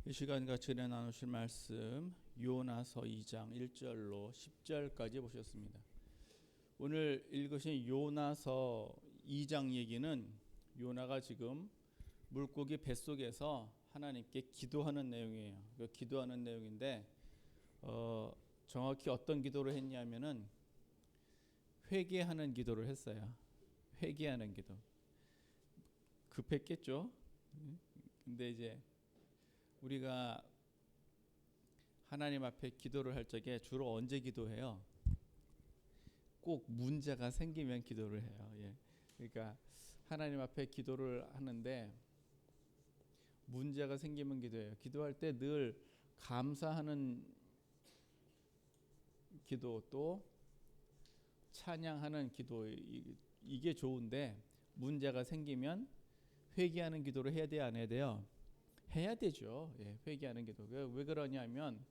이 시간 같이 은혜 나누실 말씀 요나서 2장 1절로 10절까지 보셨습니다. 오늘 읽으신 요나서 2장 얘기는 요나가 지금 물고기 뱃속에서 하나님께 기도하는 내용이에요. 기도하는 내용인데 정확히 어떤 기도를 했냐면은 회개하는 기도를 했어요. 회개하는 기도. 급했겠죠. 근데 이제 우리가 하나님 앞에 기도를 할 적에 주로 언제 기도해요? 꼭 문제가 생기면 기도를 해요. 예. 그러니까 하나님 앞에 기도를 하는데 문제가 생기면 기도해요. 기도할 때 늘 감사하는 기도 또 찬양하는 기도 이게 좋은데 문제가 생기면 회개하는 기도를 해야 돼요, 안 해야 돼요? 해야 되죠. 예, 회개하는 기도. 왜 그러냐면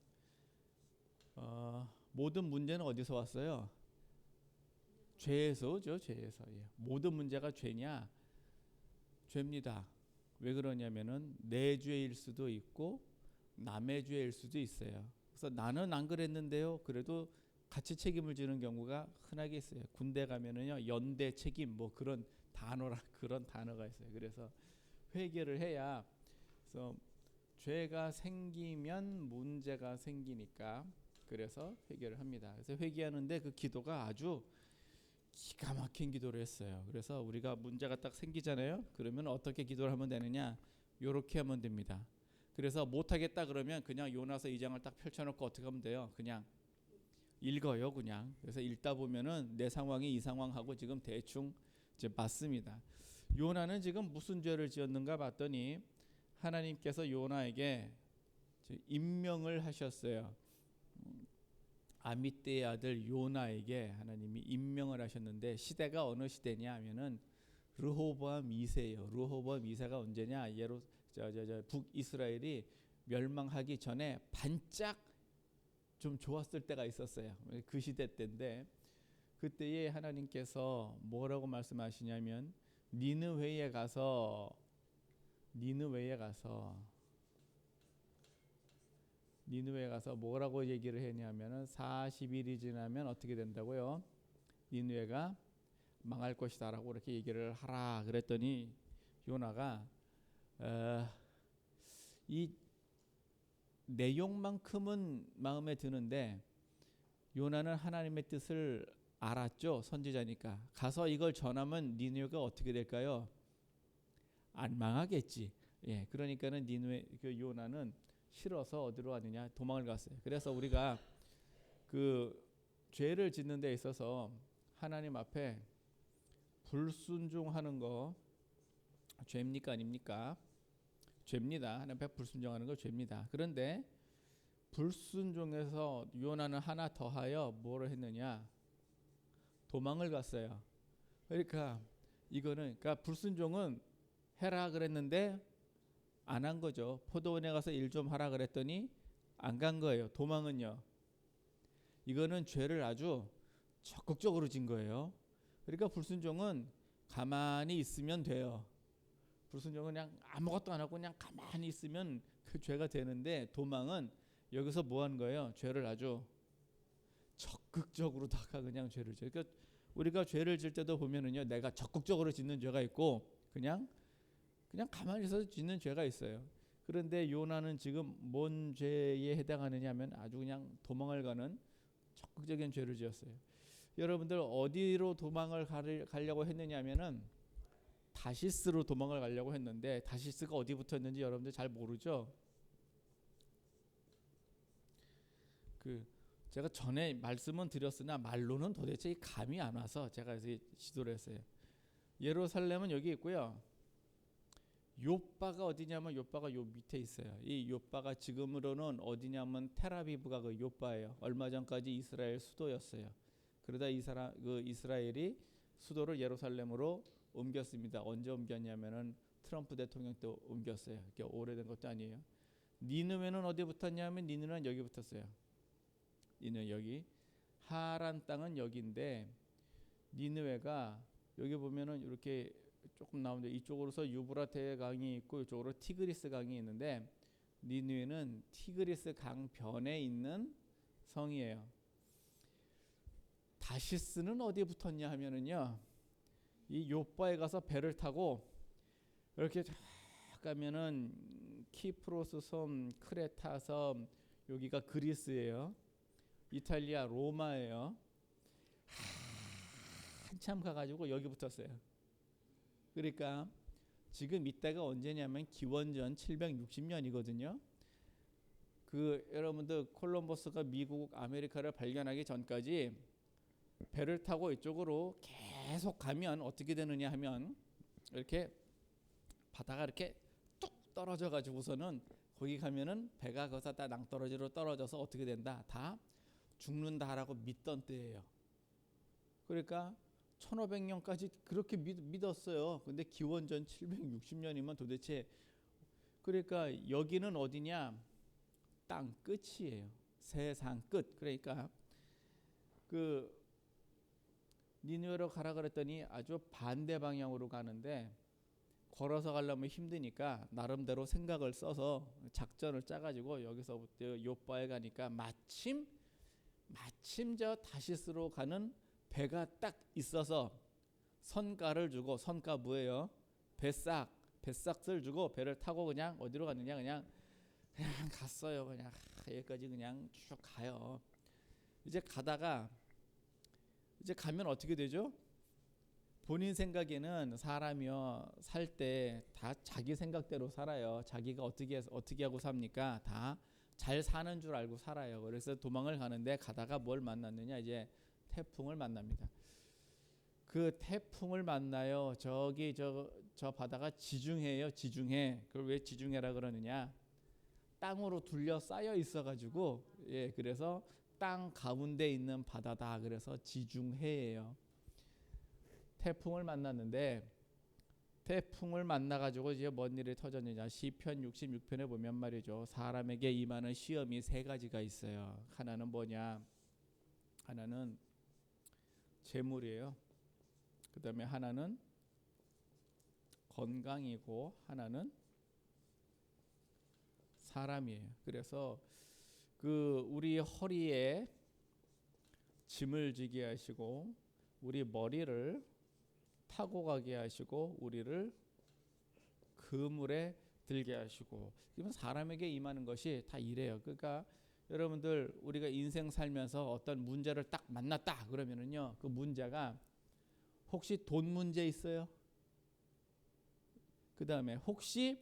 모든 문제는 어디서 왔어요? 죄에서 오죠. 죄에서. 예. 모든 문제가 죄냐? 죄입니다. 왜 그러냐면은 내 죄일 수도 있고 남의 죄일 수도 있어요. 그래서 나는 안 그랬는데요. 그래도 같이 책임을 지는 경우가 흔하게 있어요. 군대 가면은요 연대 책임 뭐 그런 단어가 있어요. 그래서 회개를 해야. 그래서 죄가 생기면 문제가 생기니까 그래서 회개를 합니다. 그래서 회개하는데 그 기도가 아주 기가 막힌 기도를 했어요. 그래서 우리가 문제가 딱 생기잖아요. 그러면 어떻게 기도를 하면 되느냐? 이렇게 하면 됩니다. 그래서 못하겠다 그러면 그냥 요나서 2장을 딱 펼쳐놓고 어떻게 하면 돼요? 그냥 읽어요. 그냥. 그래서 읽다 보면은 내 상황이 이 상황하고 지금 대충 이제 맞습니다. 요나는 지금 무슨 죄를 지었는가 봤더니 하나님께서 요나에게 임명을 하셨어요. 아미떼의 아들 요나에게 하나님이 임명을 하셨는데 시대가 어느 시대냐 하면은 르호보암 2세예요. 르호보암 2세가 언제냐? 북이스라엘이 멸망하기 전에 반짝 좀 좋았을 때가 있었어요. 그 시대 때인데 그때에 하나님께서 뭐라고 말씀하시냐면 니느웨에 가서 뭐라고 얘기를 했냐면은 40일이 지나면 어떻게 된다고요? 니느웨가 망할 것이다라고 이렇게 얘기를 하라 그랬더니 요나가 이 내용만큼은 마음에 드는데 요나는 하나님의 뜻을 알았죠. 선지자니까. 가서 이걸 전하면 니느웨가 어떻게 될까요? 안 망하겠지. 예, 그러니까는 니느웨 그 요나는 싫어서 어디로 왔느냐? 도망을 갔어요. 그래서 우리가 그 죄를 짓는 데 있어서 하나님 앞에 불순종하는 거 죄입니까 아닙니까? 죄입니다. 하나님 앞에 불순종하는 거 죄입니다. 그런데 불순종해서 요나는 하나 더하여 뭐를 했느냐? 도망을 갔어요. 그러니까 이거는 그러니까 불순종은 해라 그랬는데 안 한 거죠. 포도원에 가서 일 좀 하라 그랬더니 안 간 거예요. 도망은요. 이거는 죄를 아주 적극적으로 진 거예요. 그러니까 불순종은 가만히 있으면 돼요. 불순종은 그냥 아무것도 안 하고 그냥 가만히 있으면 그 죄가 되는데 도망은 여기서 뭐 하는 거예요? 죄를 아주 적극적으로 다가 그냥 죄를 져. 그러니까 우리가 죄를 질 때도 보면은요, 내가 적극적으로 짓는 죄가 있고 그냥 가만히 있어서 짓는 죄가 있어요. 그런데 요나는 지금 뭔 죄에 해당하느냐면 아주 그냥 도망을 가는 적극적인 죄를 지었어요. 여러분들 어디로 도망을 가려고 했느냐면은 다시스로 도망을 가려고 했는데 다시스가 어디 붙었는지 여러분들 잘 모르죠? 제가 전에 말씀은 드렸으나 말로는 도대체 감이 안 와서 제가 지도를 했어요. 예루살렘은 여기 있고요. 요바가 어디냐면 요바가 요 밑에 있어요. 이 요바가 지금으로는 어디냐면 텔아비브가 그 요바예요. 얼마 전까지 이스라엘 수도였어요. 그러다 이스라엘이 수도를 예루살렘으로 옮겼습니다. 언제 옮겼냐면은 트럼프 대통령 때 옮겼어요. 이렇게 오래된 것도 아니에요. 니느웨는 어디 붙었냐면 니느웨는 여기 붙었어요. 니느웨 여기. 하란 땅은 여기인데 니느웨가 여기 보면은 이렇게 조금 나오는데 이쪽으로서 유브라테 강이 있고 이쪽으로 티그리스 강이 있는데 니느웨는 티그리스 강 변에 있는 성이에요. 다시스는 어디에 붙었냐 하면은요, 이 요빠에 가서 배를 타고 이렇게 쫙 가면은 키프로스 섬, 크레타 섬, 여기가 그리스예요. 이탈리아 로마예요. 한참 가가지고 여기 붙었어요. 그러니까 지금 이때가 언제냐면 기원전 760년이거든요. 그 여러분들 콜럼버스가 미국 아메리카를 발견하기 전까지 배를 타고 이쪽으로 계속 가면 어떻게 되느냐 하면 이렇게 바다가 이렇게 뚝 떨어져 가지고서는 거기 가면은 배가 거기서 다 낭떠러지로 떨어져서 어떻게 된다, 다 죽는다라고 믿던 때예요. 그러니까 1500년까지 그렇게 믿었어요. 근데 기원전 760년이면 도대체, 그러니까 여기는 어디냐, 땅 끝이에요. 세상 끝. 그러니까 그 니느웨로 가라 그랬더니 아주 반대 방향으로 가는데 걸어서 가려면 힘드니까 나름대로 생각을 써서 작전을 짜가지고 여기서부터 요빠에 가니까 마침 저 다시스로 가는 배가 딱 있어서 선가를 주고, 선가 뭐예요? 뱃삭을 주고 배를 타고 그냥 어디로 갔느냐, 그냥 갔어요. 그냥 여기까지 그냥 쭉 가요. 이제 가다가 이제 가면 어떻게 되죠? 본인 생각에는 사람이요, 살 때 다 자기 생각대로 살아요. 자기가 어떻게 하고 삽니까? 다 잘 사는 줄 알고 살아요. 그래서 도망을 가는데 가다가 뭘 만났느냐, 이제 태풍을 만납니다. 그 태풍을 만나요. 저기 저 바다가 지중해예요. 지중해. 그걸 왜 지중해라 그러느냐? 땅으로 둘러싸여 있어가지고, 예, 그래서 땅 가운데 있는 바다다. 그래서 지중해예요. 태풍을 만났는데, 태풍을 만나가지고 이제 뭔 일이 터졌느냐? 시편 66편에 보면 말이죠, 사람에게 임하는 시험이 세 가지가 있어요. 하나는 뭐냐? 하나는 재물이에요. 그 다음에 하나는 건강이고 하나는 사람이에요. 그래서 그 우리 허리에 짐을 지게 하시고 우리 머리를 타고 가게 하시고 우리를 그물에 들게 하시고, 이건 사람에게 임하는 것이 다 이래요. 그러니까 여러분들 우리가 인생 살면서 어떤 문제를 딱 만났다 그러면은요, 그 문제가 혹시 돈 문제 있어요? 그 다음에 혹시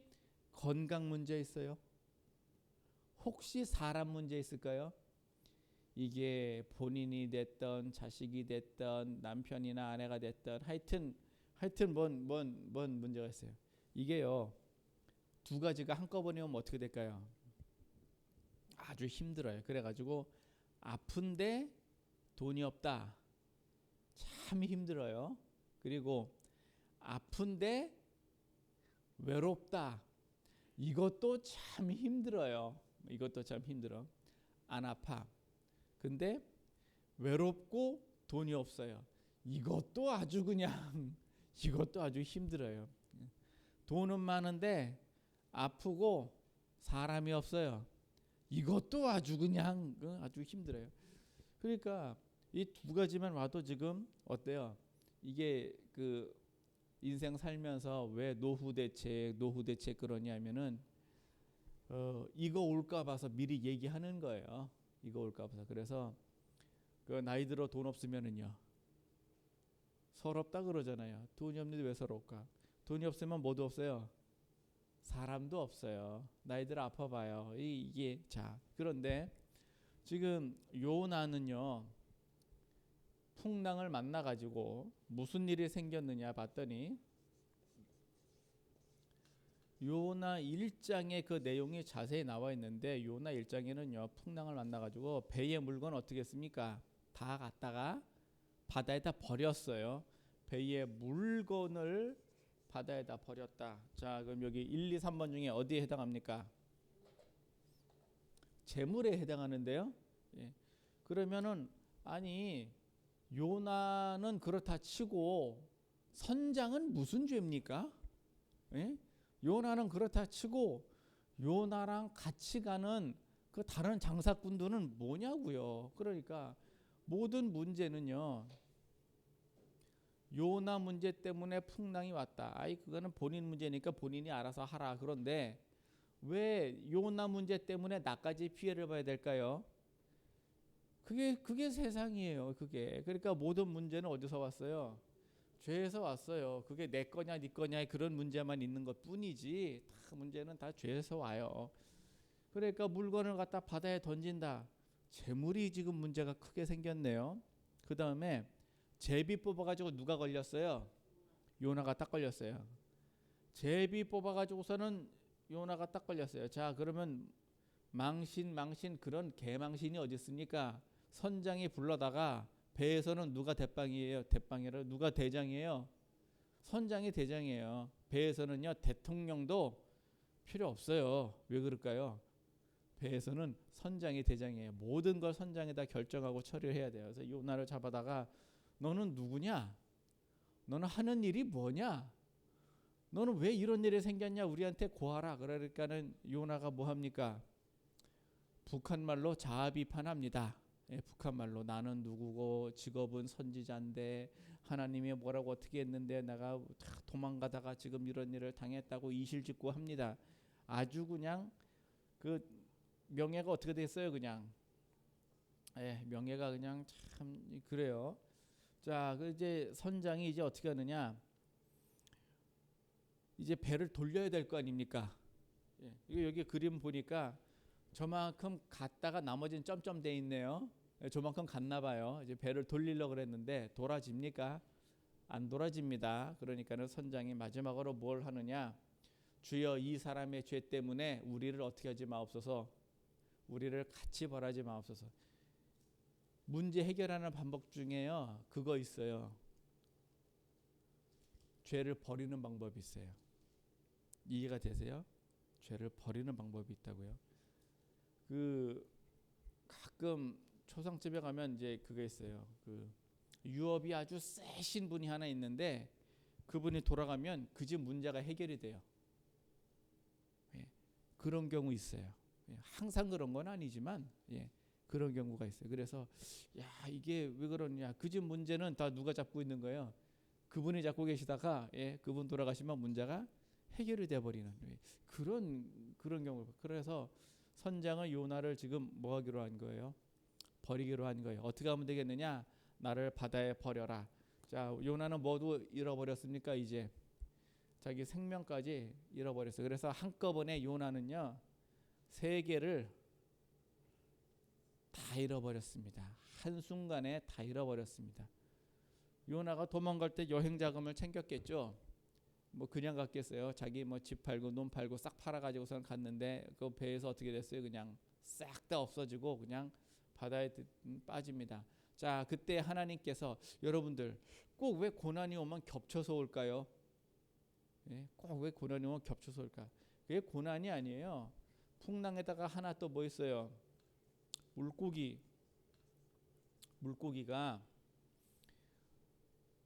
건강 문제 있어요? 혹시 사람 문제 있을까요? 이게 본인이 됐던 자식이 됐던 남편이나 아내가 됐던 하여튼 뭔 문제가 있어요. 이게요, 두 가지가 한꺼번에 오면 어떻게 될까요? 아주 힘들어요. 그래가지고 아픈데 돈이 없다, 참 힘들어요. 그리고 아픈데 외롭다, 이것도 참 힘들어요. 이것도 참 힘들어. 안 아파, 근데 외롭고 돈이 없어요. 이것도 아주 그냥 이것도 아주 힘들어요. 돈은 많은데 아프고 사람이 없어요. 이것도 아주 그냥 아주 힘들어요. 그러니까 이 두 가지만 와도 지금 어때요? 이게 그 인생 살면서 왜 노후 대책 그러냐면은 이거 올까 봐서 미리 얘기하는 거예요. 이거 올까 봐서. 그래서 그 나이 들어 돈 없으면은요, 서럽다 그러잖아요. 돈이 없는데 왜 서러울까? 돈이 없으면 뭐도 없어요. 사람도 없어요. 나이 들어 아파봐요. 이게 자, 그런데 지금 요나는요, 풍랑을 만나가지고 무슨 일이 생겼느냐 봤더니 요나 1장에 그 내용이 자세히 나와 있는데, 요나 1장에는요 풍랑을 만나가지고 배의 물건 어떻게 했습니까? 다 갖다가 바다에다 버렸어요. 배의 물건을 바다에다 버렸다. 자, 그럼 여기 1, 2, 3번 중에 어디에 해당합니까? 재물에 해당하는데요. 예. 그러면은 아니 요나는 그렇다 치고 선장은 무슨 죄입니까? 예? 요나는 그렇다 치고 요나랑 같이 가는 그 다른 장사꾼들은 뭐냐고요. 그러니까 모든 문제는요, 요나 문제 때문에 풍랑이 왔다. 아이 그거는 본인 문제니까 본인이 알아서 하라. 그런데 왜 요나 문제 때문에 나까지 피해를 봐야 될까요? 그게 세상이에요. 그게. 그러니까 모든 문제는 어디서 왔어요? 죄에서 왔어요. 그게 내 거냐 네 거냐의 그런 문제만 있는 것뿐이지 다 문제는 다 죄에서 와요. 그러니까 물건을 갖다 바다에 던진다. 재물이 지금 문제가 크게 생겼네요. 그 다음에 제비 뽑아가지고 누가 걸렸어요? 요나가 딱 걸렸어요. 제비 뽑아가지고서는 요나가 딱 걸렸어요. 자 그러면 망신 그런 개망신이 어디 있습니까? 선장이 불러다가 배에서는 누가 대빵이에요? 대빵이라 누가 대장이에요? 선장이 대장이에요. 배에서는요 대통령도 필요 없어요. 왜 그럴까요? 배에서는 선장이 대장이에요. 모든 걸 선장이 다 결정하고 처리를 해야 돼요. 그래서 요나를 잡아다가 너는 누구냐? 너는 하는 일이 뭐냐? 너는 왜 이런 일이 생겼냐? 우리한테 고하라. 그러니까는 요나가 뭐 합니까? 북한 말로 자아비판합니다. 예, 북한 말로 나는 누구고 직업은 선지자인데 하나님이 뭐라고 어떻게 했는데 내가 도망가다가 지금 이런 일을 당했다고 이실직고 합니다. 아주 그냥 그 명예가 어떻게 됐어요? 그냥 명예가 그냥 참 그래요. 자, 그 이제 선장이 이제 어떻게 하느냐? 이제 배를 돌려야 될 거 아닙니까? 이거 여기 그림 보니까 저만큼 갔다가 나머지는 점점 돼 있네요. 저만큼 갔나 봐요. 이제 배를 돌리려고 그랬는데 돌아집니까? 안 돌아집니다. 그러니까는 선장이 마지막으로 뭘 하느냐? 주여 이 사람의 죄 때문에 우리를 어떻게 하지 마옵소서. 우리를 같이 벌하지 마옵소서. 문제 해결하는 방법 중에요. 그거 있어요. 죄를 버리는 방법이 있어요. 이해가 되세요? 죄를 버리는 방법이 있다고요. 그 가끔 초상집에 가면 이제 그게 있어요. 그 유업이 아주 세신 분이 하나 있는데 그분이 돌아가면 그 집 문제가 해결이 돼요. 그런 경우 있어요. 항상 그런 건 아니지만 그런 경우가 있어요. 그래서 야 이게 왜 그러냐? 그 집 문제는 다 누가 잡고 있는 거예요? 그분이 잡고 계시다가 그분 돌아가시면 문제가 해결이 돼 버리는 그런 경우. 그래서 선장은 요나를 지금 뭐 하기로 한 거예요? 버리기로 한 거예요. 어떻게 하면 되겠느냐? 나를 바다에 버려라. 자, 요나는 모두 잃어버렸습니까? 이제 자기 생명까지 잃어버렸어요. 그래서 한꺼번에 요나는요 3개를 다 잃어버렸습니다. 한순간에 다 잃어버렸습니다. 요나가 도망갈 때 여행 자금을 챙겼겠죠. 뭐 그냥 갔겠어요. 자기 뭐 집 팔고 논 팔고 싹 팔아가지고선 갔는데 그 배에서 어떻게 됐어요? 그냥 싹 다 없어지고 그냥 바다에 빠집니다. 자 그때 하나님께서 여러분들 꼭 왜 고난이 오면 겹쳐서 올까요? 꼭 왜 고난이 오면 겹쳐서 올까? 그게 고난이 아니에요. 풍랑에다가 하나 또 뭐 있어요? 물고기가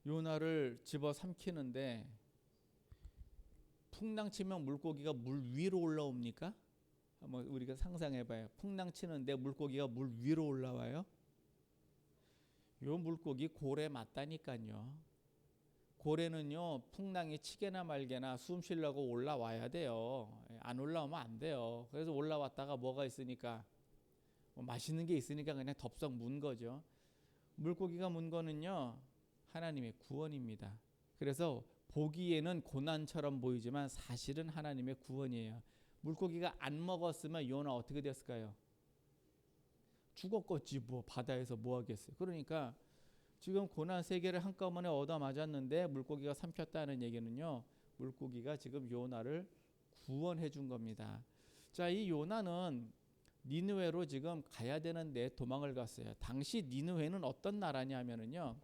요나를 집어 삼키는데 풍랑 치면 물고기가 물 위로 올라옵니까? 한번 우리가 상상해봐요. 풍랑 치는데 물고기가 물 위로 올라와요? 요 물고기 고래 맞다니까요. 고래는요 풍랑이 치게나 말게나 숨 쉬려고 올라와야 돼요. 안 올라오면 안 돼요. 그래서 올라왔다가 뭐가 있으니까 뭐 맛있는 게 있으니까 그냥 덥석 문 거죠. 물고기가 문 거는요 하나님의 구원입니다. 그래서 보기에는 고난처럼 보이지만 사실은 하나님의 구원이에요. 물고기가 안 먹었으면 요나 어떻게 됐을까요? 죽었겠지. 뭐 바다에서 뭐 하겠어요. 그러니까 지금 고난 3개를 한꺼번에 얻어 맞았는데 물고기가 삼켰다는 얘기는요 물고기가 지금 요나를 구원해 준 겁니다. 자, 이 요나는 니느웨로 지금 가야 되는데 도망을 갔어요. 당시 니느웨는 어떤 나라냐면은요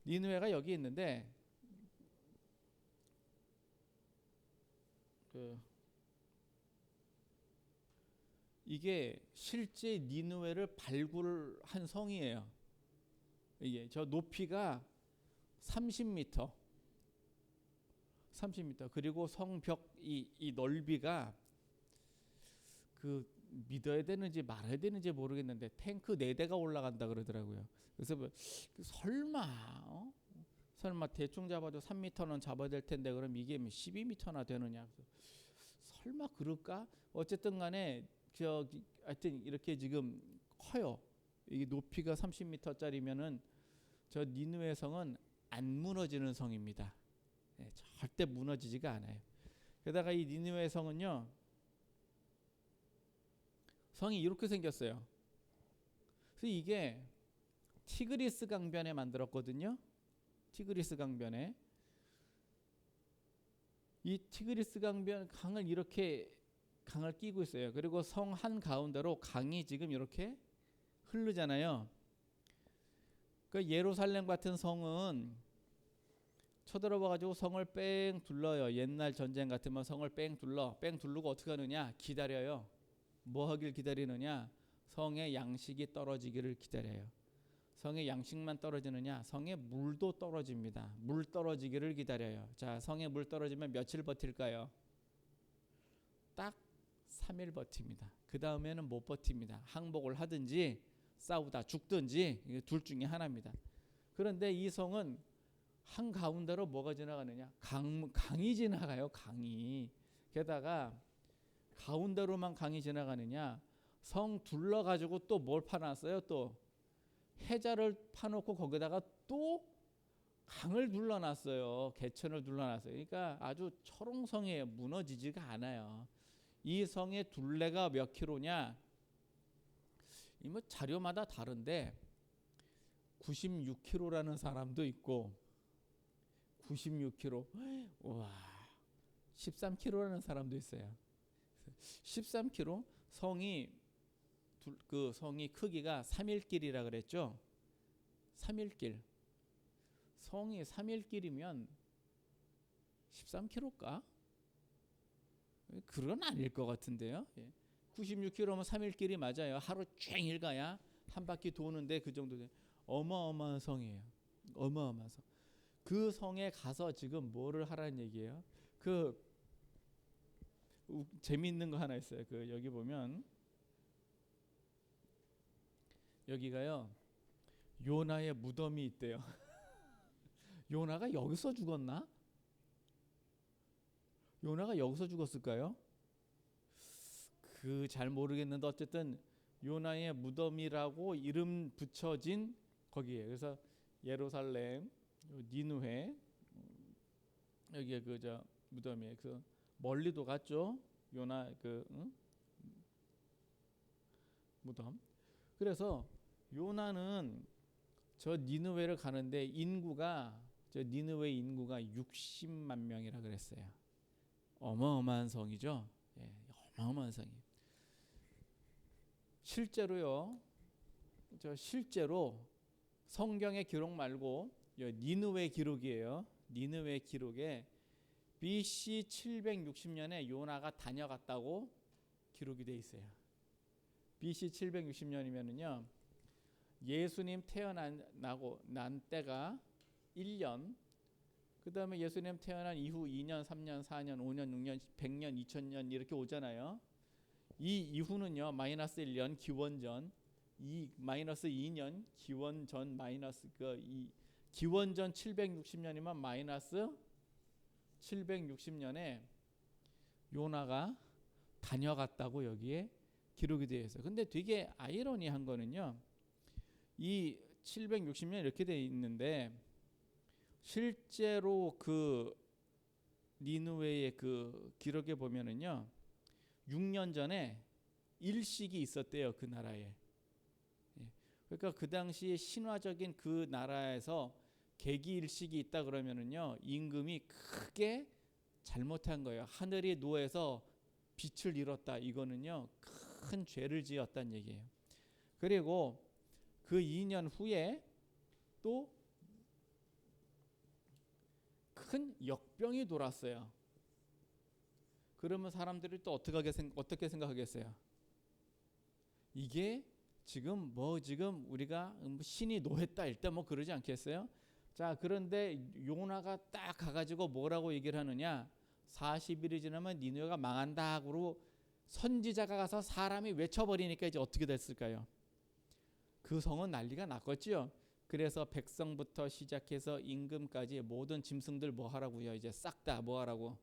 니느웨가 여기 있는데 이게 실제 니느웨를 발굴한 성이에요. 이게 저 높이가 30m 그리고 성벽 이 넓이가 그 믿어야 되는지 말아야 되는지 모르겠는데 탱크 4대가 올라간다 그러더라고요. 그래서 뭐 설마 대충 잡아도 3m는 잡아야 될 텐데 그럼 이게 12m나 되느냐. 설마 그럴까? 어쨌든 간에 하여튼 이렇게 지금 커요. 이게 높이가 30m짜리면은 저 니느웨 성은 안 무너지는 성입니다. 네, 절대 무너지지가 않아요. 게다가 이 니느웨 성은요, 성이 이렇게 생겼어요. 그래서 이게 티그리스 강변에 만들었거든요. 티그리스 강변에. 이 티그리스 강을 이렇게 강을 끼고 있어요. 그리고 성 한 가운데로 강이 지금 이렇게 흐르잖아요. 그 예루살렘 같은 성은 쳐들어와가지고 성을 뺑 둘러요. 옛날 전쟁 같으면 성을 뺑 두르고 어떻게 하느냐? 기다려요. 뭐 하길 기다리느냐? 성의 양식이 떨어지기를 기다려요. 성의 양식만 떨어지느냐? 성의 물도 떨어집니다. 물 떨어지기를 기다려요. 자, 성의 물 떨어지면 며칠 버틸까요? 딱 3일 버팁니다. 그 다음에는 못 버팁니다. 항복을 하든지 싸우다 죽든지 둘 중에 하나입니다. 그런데 이 성은 한 가운데로 뭐가 지나가느냐? 강이 지나가요. 강이. 게다가 가운데로만 강이 지나가느냐? 성 둘러가지고 또 뭘 파놨어요? 또 해자를 파놓고 거기다가 또 강을 둘러놨어요. 개천을 둘러놨어요. 그러니까 아주 철옹성이에요. 무너지지가 않아요. 이 성의 둘레가 몇 킬로냐? 이 뭐 자료마다 다른데 96km라는 사람도 있고 96km, 와, 13km라는 사람도 있어요. 13km 그 성이 크기가 3일길이라 그랬죠. 3일길. 성이 3일길이면 13km일까? 그건 아닐 것 같은데요. 96km면 3일길이 맞아요. 하루 종일 가야 한 바퀴 도는데 그 정도 돼. 어마어마한 성이에요. 어마어마한 성. 그 성에 가서 지금 뭐를 하라는 얘기예요? 재미있는 거 하나 있어요. 여기 보면 여기가요, 요나의 무덤이 있대요. 요나가 여기서 죽었나? 요나가 여기서 죽었을까요? 잘 모르겠는데 어쨌든 요나의 무덤이라고 이름 붙여진 거기에. 그래서 예루살렘, 니느웨, 여기에 무덤이에요. 멀리도 갔죠. 요나 무덤. 그래서 요나는 저 니느웨를 가는데 니느웨 인구가 60만 명이라 그랬어요. 어마어마한 성이죠. 예, 어마어마한 성이. 실제로 성경의 기록 말고 니느웨 기록이에요. 니느웨 기록에 BC 760년에 요나가 다녀갔다고 기록이 돼 있어요. BC 760년이면은요, 예수님 난 때가 1년, 그 다음에 예수님 태어난 이후 2년, 3년, 4년, 5년, 6년, 100년, 2000년 이렇게 오잖아요. 이 이후는요, 마이너스 1년 기원전, 마이너스 2년 기원전, 기원전 760년이면 마이너스 760년에 요나가 다녀갔다고 여기에 기록이 되어 있어요. 근데 되게 아이러니한 거는요, 이 760년 이렇게 되어 있는데 실제로 니느웨의 기록에 보면은요, 6년 전에 일식이 있었대요. 그 나라에. 그러니까 그 당시에 신화적인 그 나라에서 계기 일식이 있다 그러면은요, 임금이 크게 잘못한 거예요. 하늘이 노해서 빛을 잃었다. 이거는요, 큰 죄를 지었다는 얘기예요. 그리고 그 2년 후에 또 큰 역병이 돌았어요. 그러면 사람들이 또 어떻게 생각하겠어요? 이게 지금 우리가 신이 노했다 일단 그러지 않겠어요? 자, 그런데 요나가 딱 가가지고 뭐라고 얘기를 하느냐? 40일이 지나면 니느웨가 망한다고 선지자가 가서 사람이 외쳐버리니까 이제 어떻게 됐을까요? 그 성은 난리가 났겠지요. 그래서 백성부터 시작해서 임금까지 모든 짐승들 뭐 하라고요? 이제 싹 다 뭐 하라고?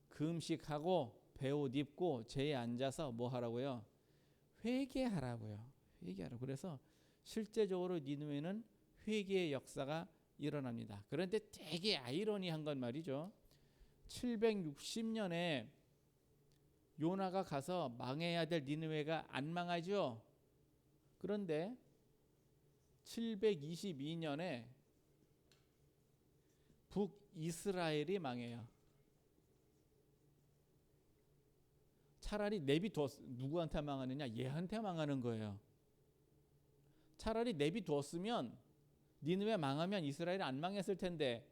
금식하고 베옷 입고 제에 앉아서 뭐 하라고요? 회개하라고요. 회개하라고. 그래서 실제적으로 니느웨는 회개의 역사가 일어납니다. 그런데 되게 아이러니한 건 말이죠. 760년에 요나가 가서 망해야 될 니느웨가 안 망하죠. 그런데 722년에 북이스라엘이 망해요. 차라리 내비두었, 누구한테 망하느냐? 얘한테 망하는 거예요. 차라리 내비두었으면 니느웨 망하면 이스라엘이 안 망했을 텐데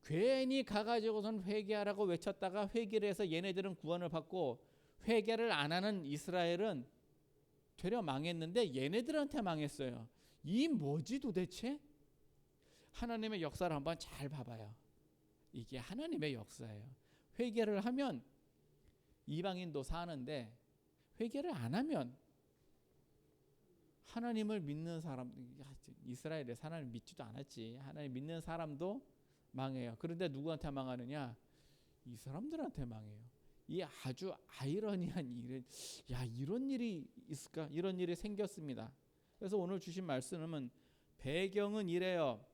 괜히 가가지고선 회개하라고 외쳤다가 회개를 해서 얘네들은 구원을 받고 회개를 안 하는 이스라엘은 되려 망했는데 얘네들한테 망했어요. 이 뭐지 도대체? 하나님의 역사를 한번 잘 봐봐요. 이게 하나님의 역사예요. 회개를 하면 이방인도 사는데 회개를 안 하면 하나님을 믿는 사람, 이스라엘에 하나님 믿지도 않았지. 하나님 믿는 사람도 망해요. 그런데 누구한테 망하느냐? 이 사람들한테 망해요. 이 아주 아이러니한 일, 이런 일이 있을까? 이런 일이 생겼습니다. 그래서 오늘 주신 말씀은 배경은 이래요.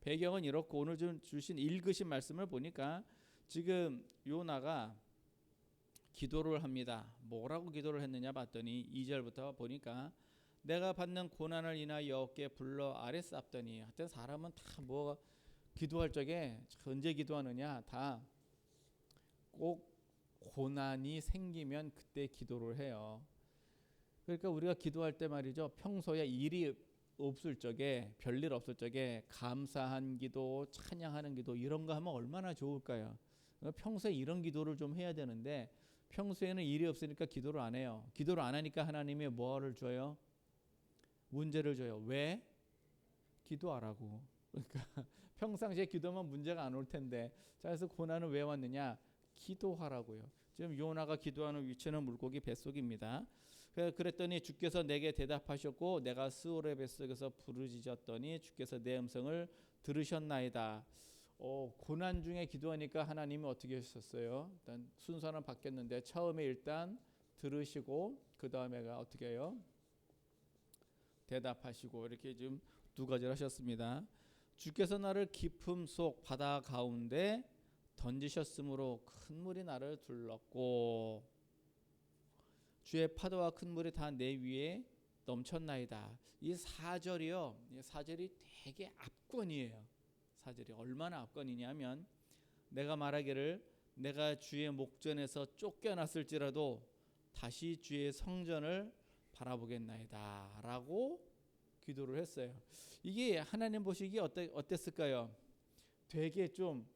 배경은 이렇고 오늘 주신 읽으신 말씀을 보니까 지금 요나가 기도를 합니다. 뭐라고 기도를 했느냐 봤더니 2절부터 보니까 내가 받는 고난을 인하여 여호와께 불러 아뢰쌌더니 하여튼 사람은 다 뭐 기도할 적에 언제 기도하느냐 다 꼭 고난이 생기면 그때 기도를 해요. 그러니까 우리가 기도할 때 말이죠. 평소에 일이 없을 적에 별일 없을 적에 감사한 기도, 찬양하는 기도 이런 거 하면 얼마나 좋을까요? 평소에 이런 기도를 좀 해야 되는데 평소에는 일이 없으니까 기도를 안 해요. 기도를 안 하니까 하나님이 뭐를 줘요? 문제를 줘요. 왜? 기도하라고. 그러니까 평상시에 기도하면 문제가 안 올 텐데 자 그래서 고난은 왜 왔느냐? 기도하라고요. 지금 요나가 기도하는 위치는 물고기 뱃속입니다. 그랬더니 주께서 내게 대답하셨고 내가 스올의 뱃속에서 부르짖었더니 주께서 내 음성을 들으셨나이다. 고난 중에 기도하니까 하나님이 어떻게 하셨어요? 일단 순서는 바뀌었는데 처음에 일단 들으시고 그 다음에가 어떻게 해요? 대답하시고 이렇게 좀 두 가지를 하셨습니다. 주께서 나를 깊음 속 바다 가운데 던지셨으므로 큰 물이 나를 둘렀고 주의 파도와 큰 물이 다 내 위에 넘쳤나이다. 이 4절이요. 이 4절이 되게 압권이에요. 4절이 얼마나 압권이냐면 내가 말하기를 내가 주의 목전에서 쫓겨났을지라도 다시 주의 성전을 바라보겠나이다 라고 기도를 했어요. 이게 하나님 보시기에 어땠을까요? 되게 좀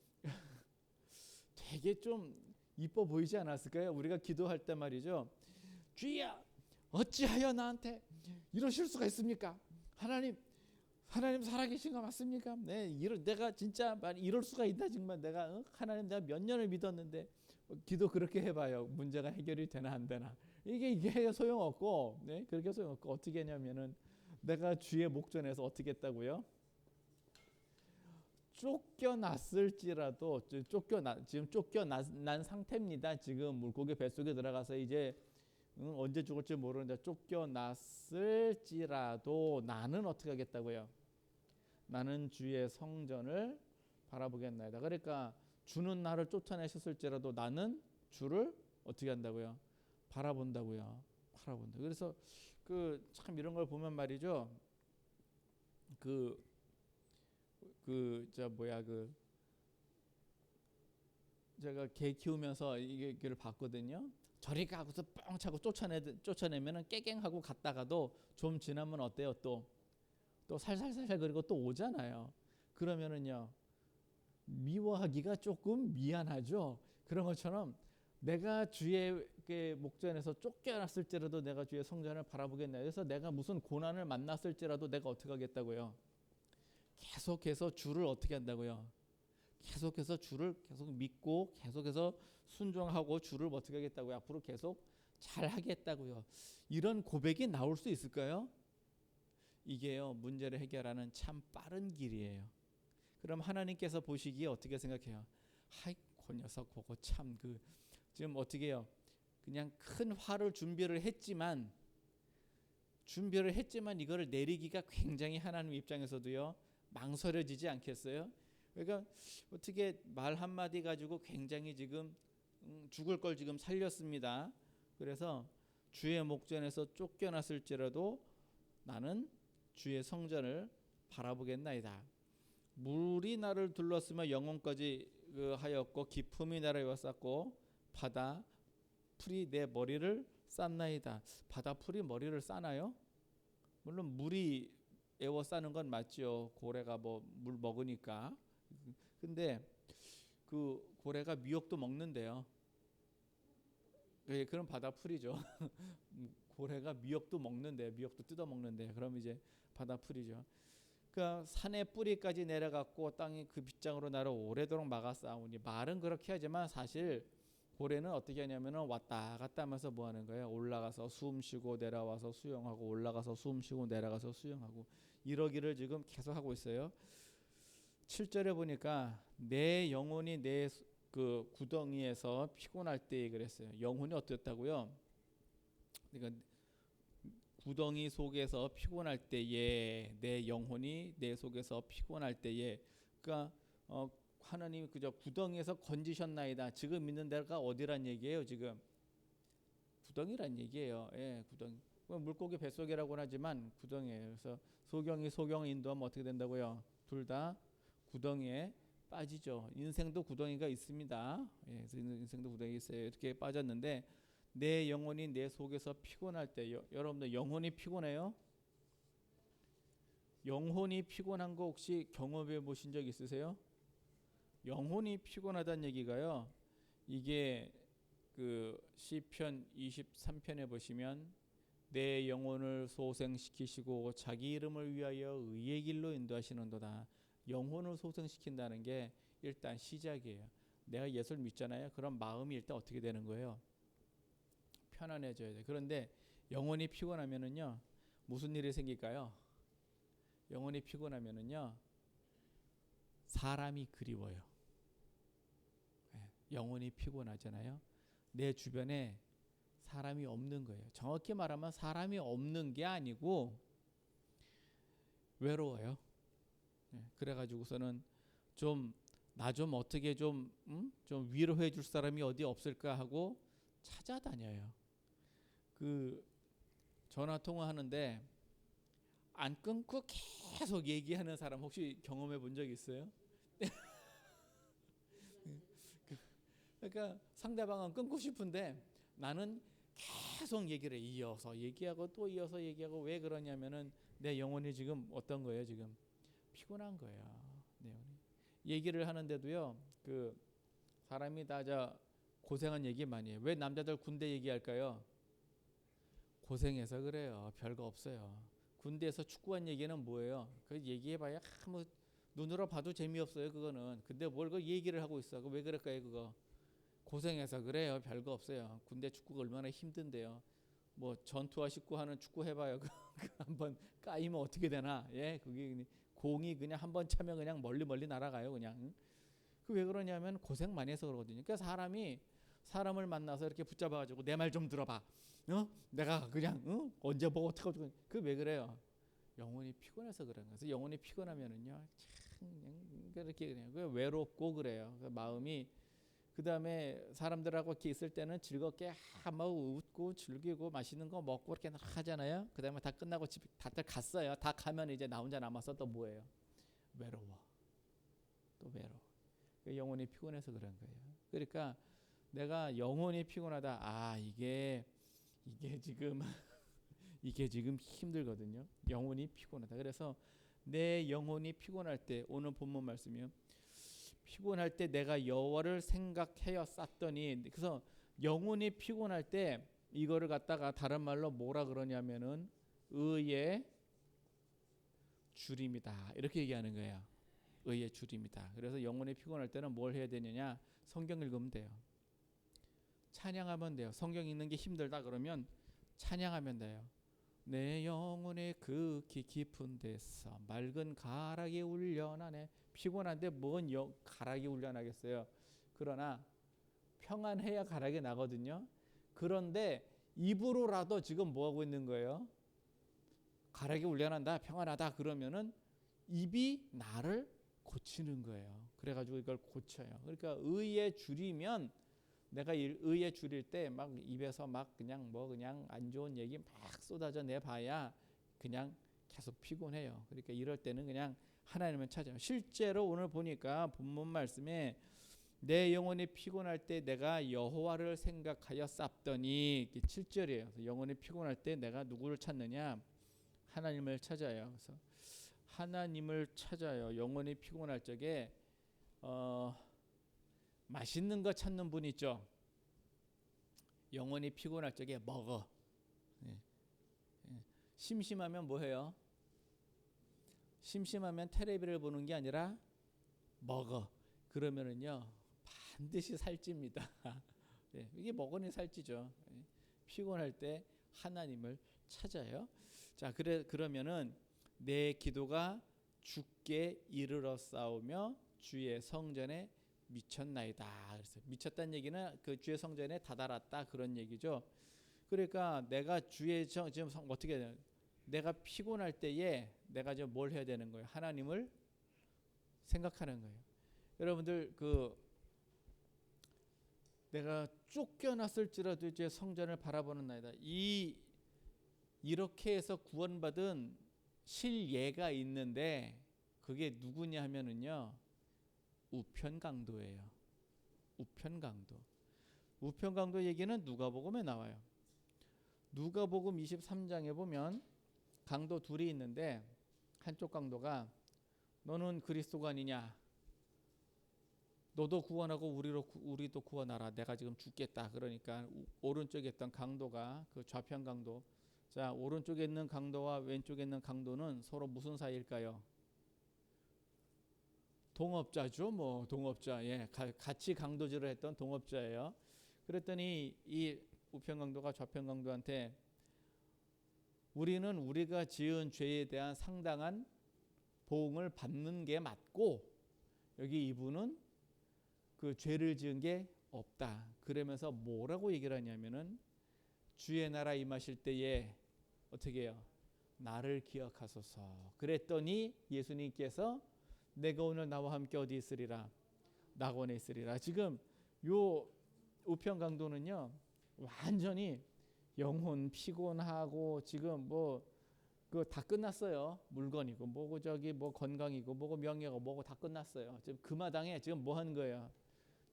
이뻐 보이지 않았을까요? 우리가 기도할 때 말이죠. 주여 어찌하여 나한테 이러실 수가 있습니까? 하나님 살아계신 거 맞습니까? 네, 내가 진짜 이럴 수가 있나 정말 내가 하나님 내가 몇 년을 믿었는데 기도 그렇게 해봐요. 문제가 해결이 되나 안 되나? 이게 소용없고, 네, 그렇게 소용없고 어떻게 했냐면은 내가 주의 목전에서 어떻게 했다고요? 쫓겨났을지라도 지금 쫓겨난 상태입니다. 지금 물고기 뱃속에 들어가서 이제 언제 죽을지 모르는데 쫓겨났을지라도 나는 어떻게 하겠다고요? 나는 주의 성전을 바라보겠나이다. 그러니까 주는 나를 쫓아내셨을지라도 나는 주를 어떻게 한다고요? 바라본다고요. 바라본다. 그래서 참 이런 걸 보면 말이죠. 제가 개 키우면서 이걸 봤거든요. 저리 가고서 뻥 차고 쫓아내면은 깨갱하고 갔다가도 좀 지나면 어때요? 또 살살살살 그리고 또 오잖아요. 그러면은요 미워하기가 조금 미안하죠. 그런 것처럼 내가 주의 목전에서 쫓겨났을지라도 내가 주의 성전을 바라보겠네. 그래서 내가 무슨 고난을 만났을지라도 내가 어떻게 하겠다고요? 계속해서 주를 어떻게 한다고요? 계속해서 주를 계속 믿고 계속해서 순종하고 주를 어떻게 하겠다고요? 앞으로 계속 잘 하겠다고요. 이런 고백이 나올 수 있을까요? 이게요, 문제를 해결하는 참 빠른 길이에요. 그럼 하나님께서 보시기에 어떻게 생각해요? 하이, 그 녀석 보고 참 지금 어떻게 해요? 그냥 큰 화를 준비를 했지만 이거를 내리기가 굉장히 하나님 입장에서도요, 망설여지지 않겠어요? 그러니까 어떻게 말 한마디 가지고 굉장히 지금 죽을 걸 지금 살렸습니다. 그래서 주의 목전에서 쫓겨났을지라도 나는 주의 성전을 바라보겠나이다. 물이 나를 둘렀으며 영혼까지 하였고 기품이 나를 에워쌌고 바다 풀이 내 머리를 쌌나이다. 바다 풀이 머리를 싸나요? 물론 물이 에워싸는 건 맞죠. 고래가 뭐 물 먹으니까. 근데 그 고래가 미역도 먹는데요. 예, 그럼 바다 풀이죠. 고래가 미역도 먹는데, 미역도 뜯어 먹는데, 그럼 이제 바다 풀이죠. 그러니까 산의 뿌리까지 내려갔고 땅이 그 빗장으로 나를 오래도록 막아 싸우니, 말은 그렇게 하지만 사실 고래는 어떻게 하냐면은 왔다 갔다 하면서 뭐 하는 거예요? 올라가서 숨 쉬고 내려와서 수영하고, 올라가서 숨 쉬고 내려가서 수영하고, 이러기를 지금 계속 하고 있어요. 7절에 보니까 내 영혼이 내 그 구덩이에서 피곤할 때에 그랬어요. 영혼이 어땠다고요? 그러니까 구덩이 속에서 피곤할 때에, 내 영혼이 내 속에서 피곤할 때에, 그러니까 하나님이 그저 구덩이에서 건지셨나이다. 지금 있는 데가 어디란 얘기예요? 지금 구덩이란 얘기예요. 예, 구덩이. 물고기 뱃속이라고는 하지만 구덩이에요. 그래서 소경 인도하면 어떻게 된다고요? 둘 다 구덩이에 빠지죠. 인생도 구덩이가 있습니다. 예, 그래서 인생도 구덩이 있어요. 이렇게 빠졌는데 내 영혼이 내 속에서 피곤할 때, 여러분들 영혼이 피곤해요? 영혼이 피곤한 거 혹시 경험해 보신 적 있으세요? 영혼이 피곤하다는 얘기가요, 이게 그 시편 23편에 보시면 내 영혼을 소생시키시고 자기 이름을 위하여 의의 길로 인도하시는도다. 영혼을 소생시킨다는 게 일단 시작이에요. 내가 예수를 믿잖아요. 그럼 마음이 일단 어떻게 되는 거예요? 편안해져야 돼. 그런데 영혼이 피곤하면은요, 무슨 일이 생길까요? 영혼이 피곤하면은요, 사람이 그리워요. 영혼이 피곤하잖아요. 내 주변에 사람이 없는 거예요. 정확히 말하면 사람이 없는 게 아니고 외로워요. 그래가지고서는 나 좀 어떻게 좀 위로해 줄 사람이 어디 없을까 하고 찾아다녀요. 그 전화 통화하는데 안 끊고 계속 얘기하는 사람 혹시 경험해 본 적 있어요? 그러니까 상대방은 끊고 싶은데 나는 계속 얘기를 해. 이어서 얘기하고 또 이어서 얘기하고. 왜 그러냐면은 내 영혼이 지금 어떤 거예요? 지금 피곤한 거예요. 내 영혼이. 얘기를 하는데도요, 그 사람이 다 고생한 얘기 많이 해요. 왜 남자들 군대 얘기할까요? 고생해서 그래요. 별거 없어요. 군대에서 축구한 얘기는 뭐예요? 그 얘기해봐야 뭐 눈으로 봐도 재미없어요. 그거는. 근데 뭘 그 얘기를 하고 있어? 왜 그럴까요? 그거 고생해서 그래요. 별거 없어요. 군대 축구가 얼마나 힘든데요. 뭐 전투화 식구 하는 축구 해봐요. 한번 까이면 어떻게 되나? 예, 그게 공이 그냥 한번 차면 그냥 멀리 날아가요. 그냥. 그 왜 그러냐면 고생 많이 해서 그러거든요. 그러니까 사람을 만나서 이렇게 붙잡아가지고 내 말 좀 들어봐. 내가 그냥 언제 뭐 어떻게 그 왜 그래요? 영혼이 피곤해서 그런 거예요. 그래서 영혼이 피곤하면은요, 참 그냥 그렇게 그냥 외롭고 그래요. 그 마음이. 그 다음에 사람들하고 이렇게 있을 때는 즐겁게 막 웃고 즐기고 맛있는 거 먹고 이렇게 하잖아요. 그 다음에 다 끝나고 집 다들 갔어요. 다 가면 이제 나 혼자 남아서 또 뭐예요? 외로워. 또 외로워. 영혼이 피곤해서 그런 거예요. 그러니까 내가 영혼이 피곤하다. 이게 지금 이게 지금 힘들거든요. 영혼이 피곤하다. 그래서 내 영혼이 피곤할 때, 오늘 본문 말씀이요, 피곤할 때 내가 여호와를 생각하여 쌌더니, 그래서 영혼이 피곤할 때 이거를 갖다가 다른 말로 뭐라 그러냐면은 의의 줄임이다, 이렇게 얘기하는 거예요. 의의 줄임이다. 그래서 영혼이 피곤할 때는 뭘 해야 되느냐? 성경 읽으면 돼요. 찬양하면 돼요. 성경 읽는 게 힘들다 그러면 찬양하면 돼요. 내 영혼의 그 깊은 데서 맑은 가락이 울려나네. 피곤한데 뭔 가락이 울려나겠어요. 그러나 평안해야 가락이 나거든요. 그런데 입으로라도 지금 뭐 하고 있는 거예요? 가락이 울려난다, 평안하다 그러면은 입이 나를 고치는 거예요. 그래가지고 이걸 고쳐요. 그러니까 의에 줄이면 내가 의에 줄일 때 막 입에서 막 그냥 뭐 그냥 안 좋은 얘기 막 쏟아져 내봐야 그냥 계속 피곤해요. 그러니까 이럴 때는 그냥 하나님을 찾아요. 실제로 오늘 보니까 본문 말씀에 내 영혼이 피곤할 때 내가 여호와를 생각하여 쌉더니 7절이에요. 영혼이 피곤할 때 내가 누구를 찾느냐? 하나님을 찾아요. 그래서 하나님을 찾아요. 영혼이 피곤할 적에 맛있는 거 찾는 분 있죠. 영혼이 피곤할 적에 먹어. 심심하면 뭐 해요? 심심하면 텔레비를 보는 게 아니라 먹어. 그러면은요 반드시 살찝니다. 이게 먹으니 살찌죠. 피곤할 때 하나님을 찾아요. 자, 그러면은 내 기도가 주께 이르러 싸우며 주의 성전에 미쳤나이다. 그래서 미쳤다는 얘기는 그 주의 성전에 다다랐다 그런 얘기죠. 그러니까 내가 지금 어떻게 해야 되나? 내가 피곤할 때에 내가 지금 뭘 해야 되는 거예요? 하나님을 생각하는 거예요. 여러분들 내가 쫓겨났을지라도 이제 성전을 바라보는 나이다. 이렇게 해서 구원받은 실예가 있는데 그게 누구냐 하면은요 우편강도예요. 우편강도 얘기는 누가복음에 나와요. 누가복음 23장에 보면 강도 둘이 있는데 한쪽 강도가 너는 그리스도가 아니냐? 너도 구원하고 우리도 구원하라. 내가 지금 죽겠다. 그러니까 오른쪽에 있던 강도가 그 좌편 강도. 자, 오른쪽에 있는 강도와 왼쪽에 있는 강도는 서로 무슨 사이일까요? 동업자죠. 뭐 동업자. 같이 강도질을 했던 동업자예요. 그랬더니 이 우편 강도가 좌편 강도한테 우리는 우리가 지은 죄에 대한 상당한 보응을 받는 게 맞고 여기 이분은 그 죄를 지은 게 없다. 그러면서 뭐라고 얘기를 하냐면은 주의 나라 임하실 때에 어떻게 해요? 나를 기억하소서. 그랬더니 예수님께서 내가 오늘 나와 함께 어디 있으리라? 낙원에 있으리라. 지금 요 우편 강도는요 완전히 영혼 피곤하고 지금 뭐 그거 다 끝났어요. 물건이고 뭐고 저기 뭐 건강이고 뭐고 명예고 뭐고 다 끝났어요. 지금 그 마당에 지금 뭐 하는 거예요?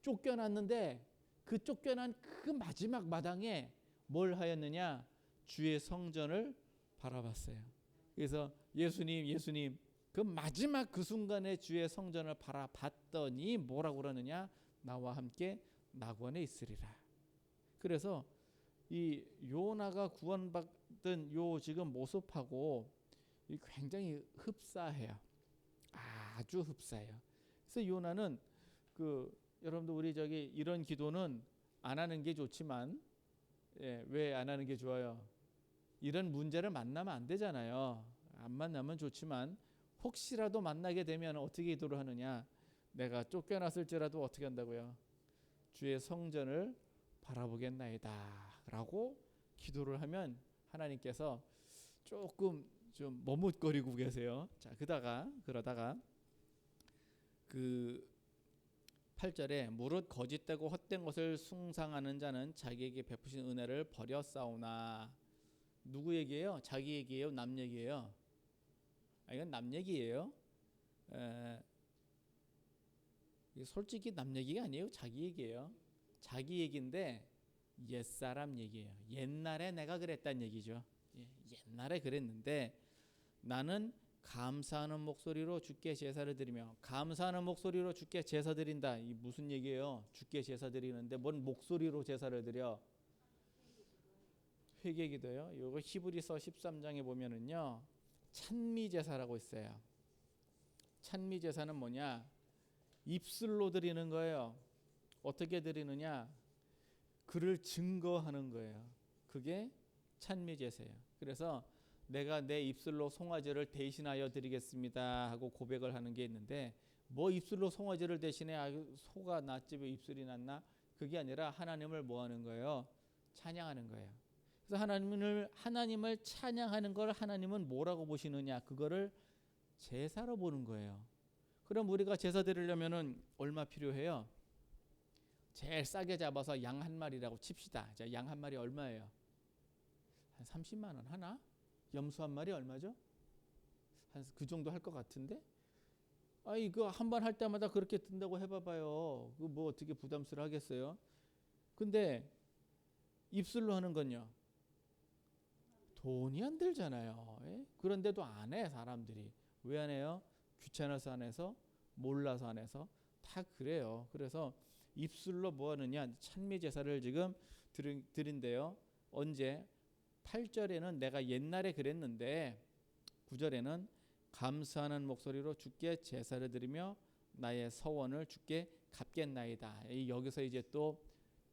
쫓겨났는데 그 쫓겨난 그 마지막 마당에 뭘 하였느냐? 주의 성전을 바라봤어요. 그래서 예수님 그 마지막 그 순간에 주의 성전을 바라봤더니 뭐라고 그러느냐? 나와 함께 낙원에 있으리라. 그래서 이 요나가 구원받은 요 지금 모습하고 굉장히 흡사해요. 아주 흡사해요. 그래서 요나는 여러분들 우리 저기 이런 기도는 안 하는 게 좋지만 왜 안 하는 게 좋아요? 이런 문제를 만나면 안 되잖아요. 안 만나면 좋지만 혹시라도 만나게 되면 어떻게 기도를 하느냐? 내가 쫓겨났을지라도 어떻게 한다고요? 주의 성전을 바라보겠나이다 라고 기도를 하면 하나님께서 조금 좀 머뭇거리고 계세요. 자, 그러다가 그 8절에 무릇 거짓되고 헛된 것을 숭상하는 자는 자기에게 베푸신 은혜를 버렸사오나. 누구 얘기예요? 자기 얘기예요? 남 얘기예요? 이건 남 얘기예요. 솔직히 남 얘기가 아니에요. 자기 얘기예요. 자기 얘기인데 옛사람 얘기예요. 옛날에 내가 그랬단 얘기죠. 옛날에 그랬는데 나는 감사하는 목소리로 주께 제사를 드리며. 감사하는 목소리로 주께 제사 드린다. 이 무슨 얘기예요? 주께 제사 드리는데 뭔 목소리로 제사를 드려? 회개기도요. 이거 히브리서 13장에 보면은요 찬미 제사라고 있어요. 찬미 제사는 뭐냐? 입술로 드리는 거예요. 어떻게 드리느냐? 그를 증거하는 거예요. 그게 찬미 제사예요. 그래서 내가 내 입술로 송아지를 대신하여 드리겠습니다 하고 고백을 하는 게 있는데, 뭐 입술로 송아지를 대신해 소가 낫지 왜 입술이 낫나? 그게 아니라 하나님을 뭐 하는 거예요? 찬양하는 거예요. 그래서 하나님을 찬양하는 걸 하나님은 뭐라고 보시느냐? 그거를 제사로 보는 거예요. 그럼 우리가 제사 드리려면은 얼마 필요해요? 제일 싸게 잡아서 양 한 마리라고 칩시다. 자, 양 한 마리 얼마예요? 한 30만 원 하나? 염소 한 마리 얼마죠? 한 그 정도 할 것 같은데? 아, 이거 한 번 할 때마다 그렇게 든다고 해봐봐요. 그 뭐 어떻게 부담스러워하겠어요? 근데 입술로 하는 건요, 돈이 안 들잖아요. 예? 그런데도 안 해, 사람들이. 왜 안 해요? 귀찮아서 안 해서, 몰라서 안 해서, 다 그래요. 그래서 입술로 뭐 하느냐? 찬미 제사를 지금 드린대요. 언제? 8절에는 내가 옛날에 그랬는데 9절에는 감사하는 목소리로 주께 제사를 드리며 나의 서원을 주께 갚겠나이다. 여기서 이제 또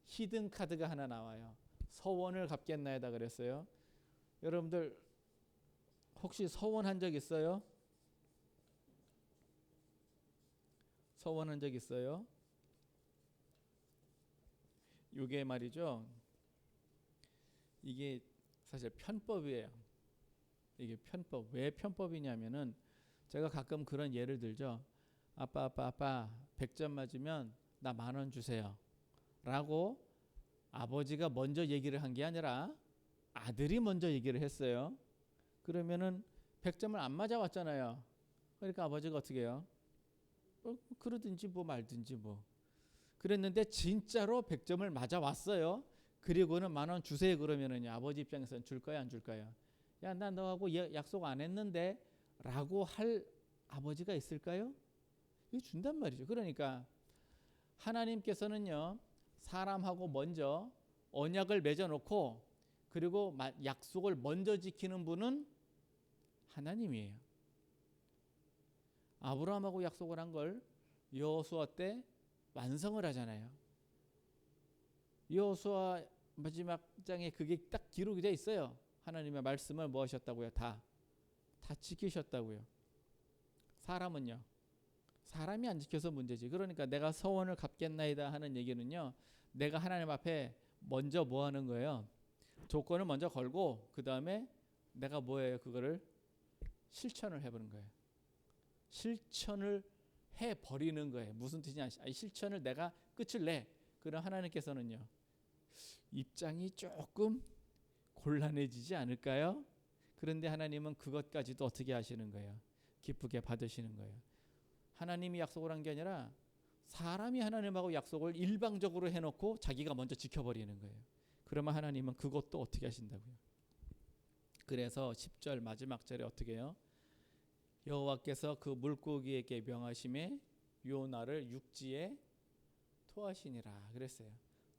히든 카드가 하나 나와요. 서원을 갚겠나이다 그랬어요. 여러분들 혹시 서원한 적 있어요? 서원한 적 있어요? 이게 말이죠, 이게 사실 편법이에요. 이게 편법. 왜 편법이냐면은 제가 가끔 그런 예를 들죠. 아빠 100점 맞으면 나 10,000원 주세요 라고 아버지가 먼저 얘기를 한 게 아니라 아들이 먼저 얘기를 했어요. 그러면은 100점을 안 맞아왔잖아요. 그러니까 아버지가 어떻게 해요? 그러든지 뭐 말든지 뭐. 그랬는데 진짜로 100점을 맞아왔어요. 그리고는 10,000원 주세요 그러면은 아버지 입장에서는 줄 거야 안 줄 거야? 야, 나 너하고 약속 안 했는데 라고 할 아버지가 있을까요? 이거 준단 말이죠. 그러니까 하나님께서는요, 사람하고 먼저 언약을 맺어놓고 그리고 약속을 먼저 지키는 분은 하나님이에요. 아브라함하고 약속을 한 걸 여호수아 때 완성을 하잖아요. 여호수아 마지막 장에 그게 딱 기록이 돼 있어요. 하나님의 말씀을 뭐 하셨다고요? 다 지키셨다고요. 사람은요, 사람이 안 지켜서 문제지. 그러니까 내가 서원을 갚겠나이다 하는 얘기는요, 내가 하나님 앞에 먼저 뭐 하는 거예요? 조건을 먼저 걸고 그 다음에 내가 뭐예요? 그거를 실천을 해보는 거예요. 실천을 해버리는 거예요. 무슨 뜻이냐? 실천을 내가 끝을 내. 그럼 하나님께서는요, 입장이 조금 곤란해지지 않을까요? 그런데 하나님은 그것까지도 어떻게 하시는 거예요? 기쁘게 받으시는 거예요. 하나님이 약속을 한 게 아니라 사람이 하나님하고 약속을 일방적으로 해놓고 자기가 먼저 지켜버리는 거예요. 그러면 하나님은 그것도 어떻게 하신다고요? 그래서 10절 마지막 절에 어떻게 해요? 여호와께서 그 물고기에게 명하심에 요나를 육지에 토하시니라 그랬어요.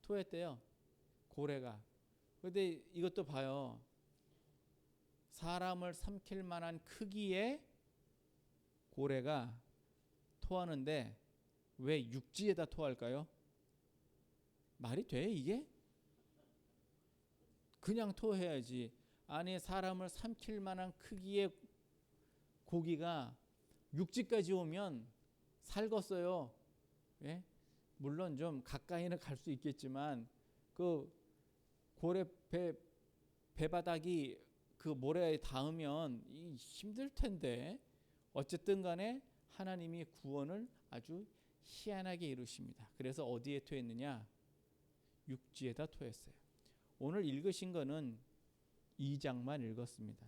토했대요, 고래가. 근데 이것도 봐요. 사람을 삼킬 만한 크기의 고래가 토하는데 왜 육지에다 토할까요? 말이 돼 이게? 그냥 토해야지. 아니, 사람을 삼킬 만한 크기의 고기가 육지까지 오면 살겄어요. 예? 물론 좀 가까이는 갈 수 있겠지만 그 고래 배바닥이 그 모래에 닿으면 힘들 텐데, 어쨌든 간에 하나님이 구원을 아주 희한하게 이루십니다. 그래서 어디에 토했느냐? 육지에다 토했어요. 오늘 읽으신 거는 2장만 읽었습니다.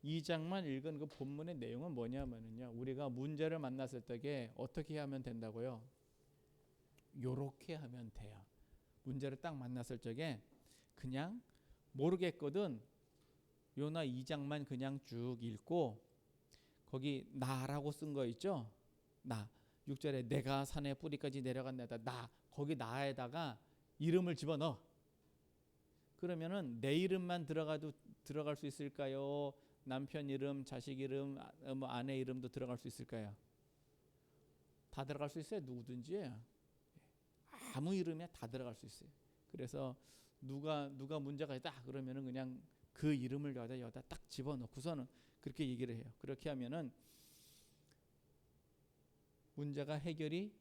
2장만 읽은 그 본문의 내용은 뭐냐면요, 우리가 문제를 만났을 때 어떻게 하면 된다고요? 요렇게 하면 돼요. 문제를 딱 만났을 적에 그냥 모르겠거든, 요나 2장만 그냥 쭉 읽고 거기 나라고 쓴 거 있죠? 나. 6절에 내가 산의 뿌리까지 내려간다. 나. 거기 나에다가 이름을 집어넣어. 그러면은 내 이름만 들어갈 수 있을까요? 남편 이름, 자식 이름, 아내 이름도 들어갈 수 있을까요? 다 들어갈 수 있어요. 누구든지. 아무 이름에 다 들어갈 수 있어요. 그래서 누가 문제가 있다 그러면은 그냥 그 이름을 여기다 딱 집어넣고서는 그렇게 얘기를 해요. 그렇게 하면은 문제가 해결이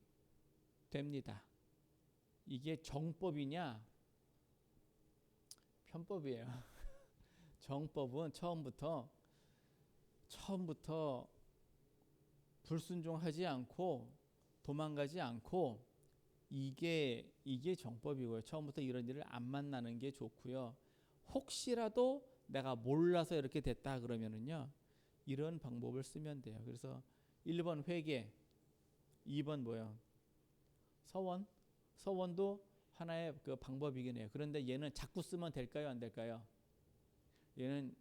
됩니다. 이게 정법이냐 편법이에요. 정법은 처음부터 불순종하지 않고 도망가지 않고 이게 정법이고요. 처음부터 이런 일을 안 만나는 게 좋고요. 혹시라도 내가 몰라서 이렇게 됐다 그러면은요, 이런 방법을 쓰면 돼요. 그래서 1번 회개, 2번 뭐요? 서원도 하나의 그 방법이긴 해요. 그런데 얘는 자꾸 쓰면 될까요, 안 될까요? 얘는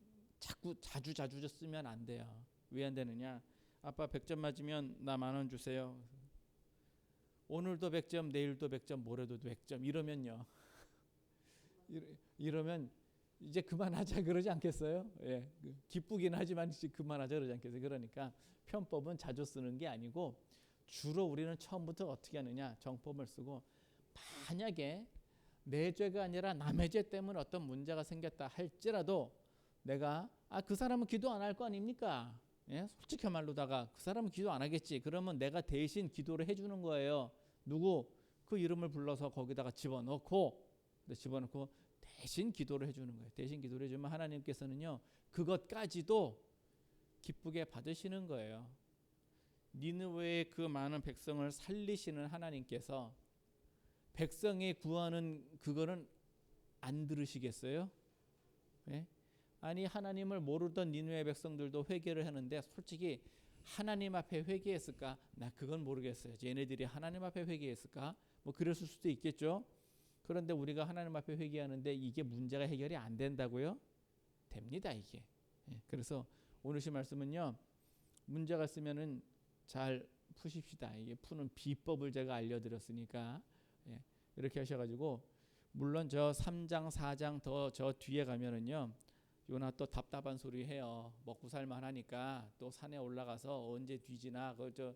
자주 쓰면 안 돼요. 왜 안 되느냐? 아빠 100점 맞으면 나 10,000원 주세요. 오늘도 100점, 내일도 100점, 모레도 100점 이러면요. 이러면 이제 그만하자 그러지 않겠어요? 예, 기쁘긴 하지만 이제 그만하자 그러지 않겠어요? 그러니까 편법은 자주 쓰는 게 아니고 주로 우리는 처음부터 어떻게 하느냐? 정법을 쓰고 만약에 내 죄가 아니라 남의 죄 때문에 어떤 문제가 생겼다 할지라도 내가 그 사람은 기도 안 할 거 아닙니까? 예? 솔직히 말로다가 그 사람은 기도 안 하겠지. 그러면 내가 대신 기도를 해주는 거예요. 누구? 그 이름을 불러서 거기다가 집어넣고 대신 기도를 해주는 거예요. 대신 기도를 해주면 하나님께서는요 그것까지도 기쁘게 받으시는 거예요. 니느웨의 그 많은 백성을 살리시는 하나님께서 백성이 구하는 그거는 안 들으시겠어요? 예? 아니 하나님을 모르던 니느웨 백성들도 회개를 하는데 솔직히 하나님 앞에 회개했을까? 나 그건 모르겠어요. 얘네들이 하나님 앞에 회개했을까? 뭐 그랬을 수도 있겠죠. 그런데 우리가 하나님 앞에 회개하는데 이게 문제가 해결이 안 된다고요? 됩니다 이게. 예, 그래서 오늘 시 말씀은요 문제가 있으면은 잘 푸십시다. 이게 푸는 비법을 제가 알려드렸으니까 예, 이렇게 하셔가지고 물론 저 3장 4장 더 저 뒤에 가면은요 요나 또 답답한 소리 해요. 먹고 살만 하니까 또 산에 올라가서 언제 뒤지나 그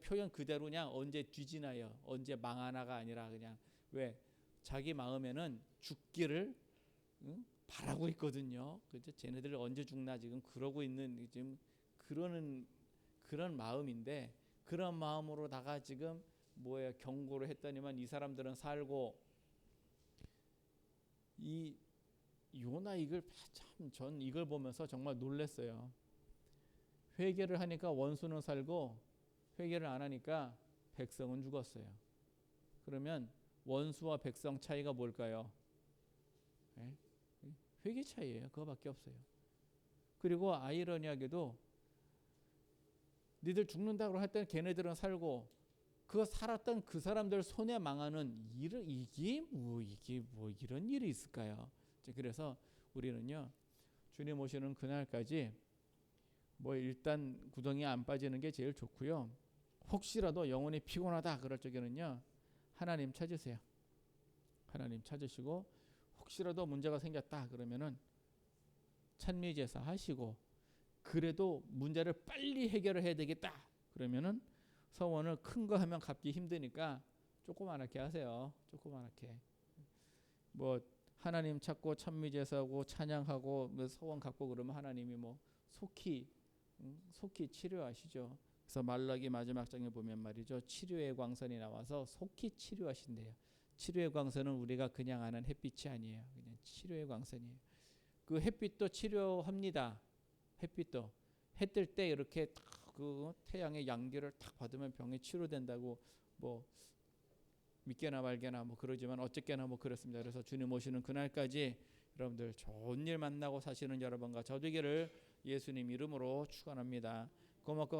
표현 그대로 그냥 언제 뒤지나요. 언제 망하나가 아니라 그냥 왜 자기 마음에는 죽기를 바라고 있거든요. 그죠? 쟤네들 언제 죽나 지금 그러고 있는 지금 그런 마음인데 그런 마음으로다가 지금 뭐야 경고를 했더니만 이 사람들은 살고 이 요나 이걸 참 전 이걸 보면서 정말 놀랐어요. 회개를 하니까 원수는 살고 회개를 안 하니까 백성은 죽었어요. 그러면 원수와 백성 차이가 뭘까요? 네? 회개 차이예요. 그거밖에 없어요. 그리고 아이러니하게도 니들 죽는다고 할 때는 걔네들은 살고 그 살았던 그 사람들 손에 망하는 이게 뭐 이런 일이 있을까요? 그래서 우리는요 주님 오시는 그날까지 뭐 일단 구덩이에 안 빠지는 게 제일 좋고요. 혹시라도 영혼이 피곤하다 그럴 적에는요 하나님 찾으세요. 하나님 찾으시고 혹시라도 문제가 생겼다 그러면은 찬미제사 하시고 그래도 문제를 빨리 해결을 해야 되겠다 그러면은 서원을 큰 거 하면 갚기 힘드니까 조그맣게 하세요. 조그맣게 뭐 하나님 찾고 찬미제사하고 찬양하고 뭐 서원 갚고 그러면 하나님이 뭐 속히 치료하시죠. 그래서 말라기 마지막 장에 보면 말이죠. 치료의 광선이 나와서 속히 치료하신대요. 치료의 광선은 우리가 그냥 아는 햇빛이 아니에요. 그냥 치료의 광선이에요. 그 햇빛도 치료합니다. 햇빛도 해 뜰 때 이렇게 그 태양의 양기를 탁 받으면 병이 치료된다고 뭐 믿게나 말게나 뭐 그러지만 어쨌거나 뭐 그렇습니다. 그래서 주님 오시는 그날까지 여러분들 좋은 일 만나고 사시는 여러분과 저 되기를 예수님 이름으로 축원합니다. 고맙고